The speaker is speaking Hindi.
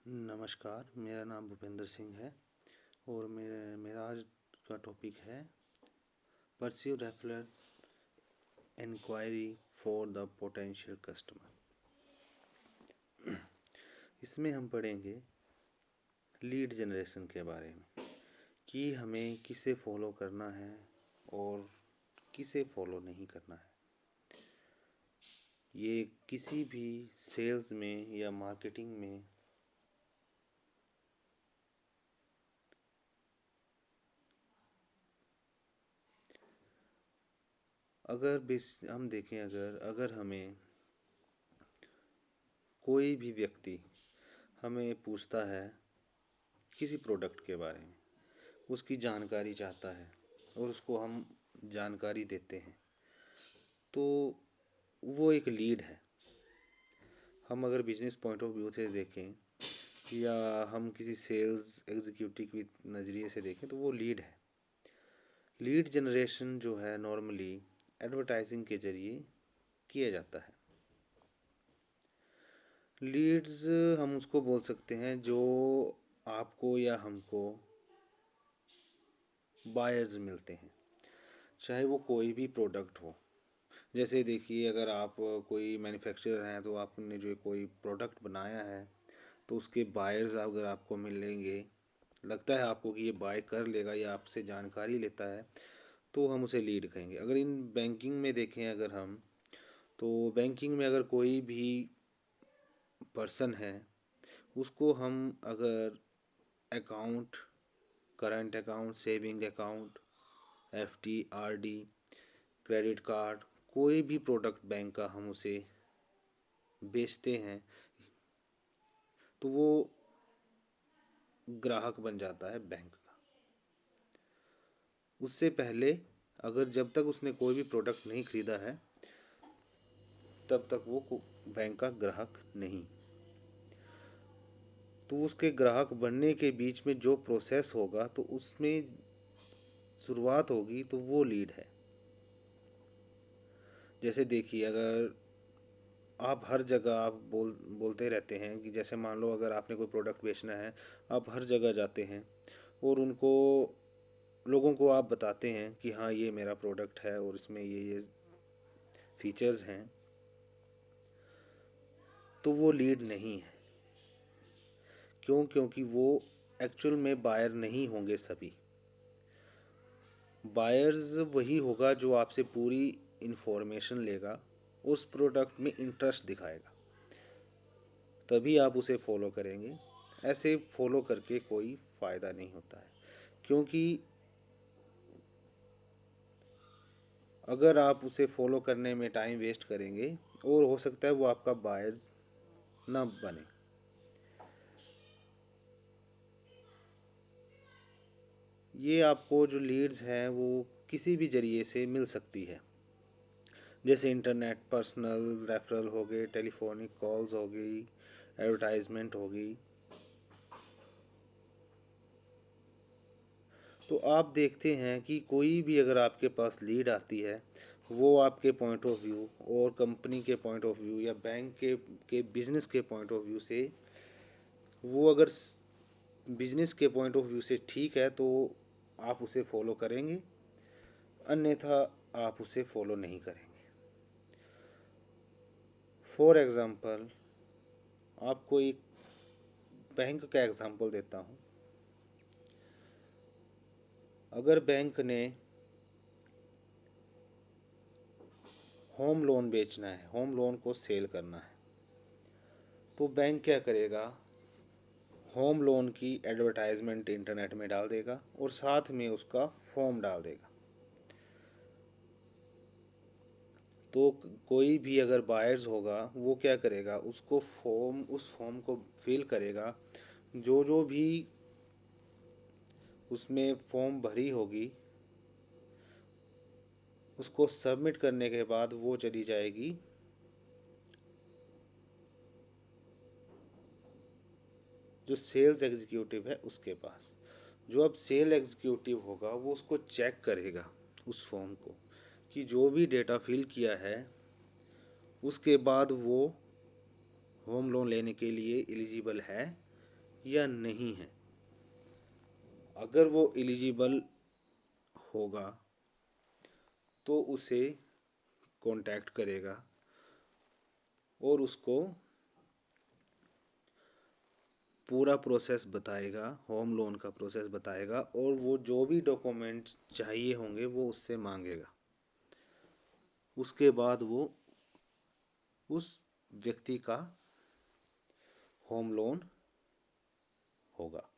नमस्कार, मेरा नाम भूपेंद्र सिंह है और मेरा आज का टॉपिक है pursue referral inquiry for the potential customer. इसमें हम पढ़ेंगे लीड जनरेशन के बारे में कि हमें किसे फॉलो करना है और किसे फॉलो नहीं करना है। ये किसी भी सेल्स में या मार्केटिंग में हम देखें, अगर हमें कोई भी व्यक्ति हमें पूछता है किसी प्रोडक्ट के बारे में, उसकी जानकारी चाहता है और उसको हम जानकारी देते हैं, तो वो एक लीड है। हम अगर बिजनेस पॉइंट ऑफ व्यू से देखें या हम किसी सेल्स एग्जीक्यूटिव के नज़रिए से देखें तो वो लीड है। लीड जनरेशन जो है नॉर्मली एडवर्टाइजिंग के जरिए किया जाता है। लीड्स हम उसको बोल सकते हैं जो आपको या हमको बायर्स मिलते हैं, चाहे वो कोई भी प्रोडक्ट हो। जैसे देखिए, अगर आप कोई मैन्युफैक्चरर हैं तो आपने जो कोई प्रोडक्ट बनाया है तो उसके बायर्स अगर आपको मिलेंगे, लगता है आपको कि ये बाय कर लेगा या आपसे जानकारी लेता है, तो हम उसे लीड कहेंगे। अगर इन बैंकिंग में देखें अगर हम, तो बैंकिंग में अगर कोई भी पर्सन है, उसको हम अगर account, current account, saving account, FD, RD, credit card, कोई भी प्रोडक्ट बैंक का हम उसे बेचते हैं, तो वो ग्राहक बन जाता है बैंक का। उससे पहले अगर जब तक उसने कोई भी प्रोडक्ट नहीं खरीदा है, तब तक वो बैंक का ग्राहक नहीं। तो उसके ग्राहक बनने के बीच में जो प्रोसेस होगा तो उसमें शुरुआत होगी, तो वो लीड है। जैसे देखिए, अगर आप हर जगह आप बोलते रहते हैं कि जैसे मान लो अगर आपने कोई प्रोडक्ट बेचना है, आप हर जगह जाते हैं और उनको, लोगों को आप बताते हैं कि हाँ ये मेरा प्रोडक्ट है और इसमें ये फीचर्स हैं, तो वो लीड नहीं है। क्यों? क्योंकि वो एक्चुअल में बायर नहीं होंगे। सभी बायर्स वही होगा जो आपसे पूरी इंफॉर्मेशन लेगा, उस प्रोडक्ट में इंटरेस्ट दिखाएगा, तभी आप उसे फॉलो करेंगे। ऐसे फॉलो करके कोई फ़ायदा नहीं होता है, क्योंकि अगर आप उसे फॉलो करने में टाइम वेस्ट करेंगे और हो सकता है वो आपका बायर्स ना बने। ये आपको जो लीड्स हैं वो किसी भी ज़रिए से मिल सकती है, जैसे इंटरनेट, पर्सनल रेफरल हो गए, टेलीफोनिक कॉल्स हो गई, एडवर्टाइजमेंट हो गई। तो आप देखते हैं कि कोई भी अगर आपके पास लीड आती है, वो आपके पॉइंट ऑफ व्यू और कंपनी के पॉइंट ऑफ व्यू या बैंक के बिजनेस के पॉइंट ऑफ व्यू से, वो अगर बिजनेस के पॉइंट ऑफ व्यू से ठीक है तो आप उसे फॉलो करेंगे, अन्यथा आप उसे फॉलो नहीं करेंगे। फॉर एग्ज़ाम्पल, आपको एक बैंक का एग्ज़ाम्पल देता हूँ। अगर बैंक ने होम लोन बेचना है, होम लोन को सेल करना है, तो बैंक क्या करेगा, होम लोन की एडवर्टाइजमेंट इंटरनेट में डाल देगा और साथ में उसका फॉर्म डाल देगा। तो कोई भी अगर बायर्स होगा वो क्या करेगा, उसको उस फॉर्म को फिल करेगा। जो जो भी उसमें फॉर्म भरी होगी, उसको सबमिट करने के बाद वो चली जाएगी जो सेल्स एग्जीक्यूटिव है उसके पास। जो अब सेल एग्जीक्यूटिव होगा वो उसको चेक करेगा, उस फॉर्म को, कि जो भी डेटा फिल किया है, उसके बाद वो होम लोन लेने के लिए एलिजिबल है या नहीं है। अगर वो एलिजिबल होगा तो उसे कांटेक्ट करेगा और उसको पूरा प्रोसेस बताएगा, होम लोन का प्रोसेस बताएगा, और वो जो भी डॉक्यूमेंट्स चाहिए होंगे वो उससे मांगेगा। उसके बाद वो उस व्यक्ति का होम लोन होगा।